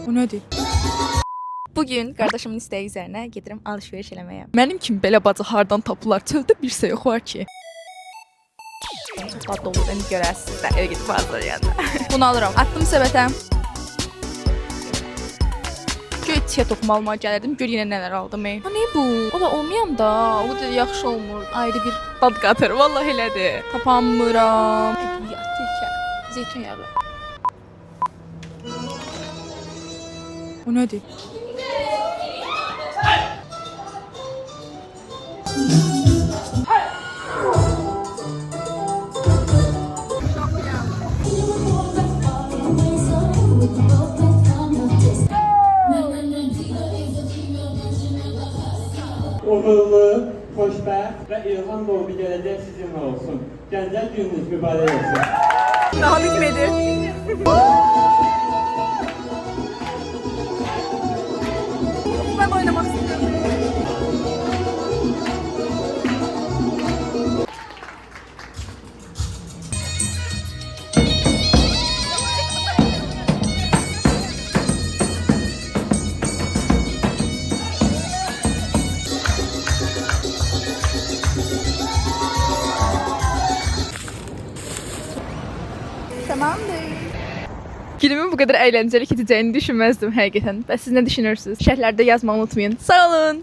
Bu nədir? Bugün qardaşımın istəyi üzərinə gedirəm alış-veriş eləməyə. Mənim kimi belə bacı hardan tapılar? Çöldə bir şey yox var ki. Çox dadlı olur, indi görəsiniz də evə gedib hazırlayanda. Bunu alıram. Atdım səbətə. Göy çiyə toxum almağa gəlirdim. Gör yenə nələr aldım. Ha nə bu? O da olmayam da. O da yaxşı olmur. Ayrı bir dad qatır. Vallahi elədir. Tapanmıram. Zeytun yağı. Bu nədir? Uğurlu, xoşbəxt və ilham dolu bir gələcək sizinlə olsun. Gənclər gününüz mübarək olsun. Daha bitmedi. Ben oynamak istiyorum. Tamamdır. Günümün bu qədər əyləncəli keçəcəyini düşünməzdim həqiqətən. Bəs siz nə düşünürsünüz? Şərhlərdə yazmağı unutmayın. Sağ olun.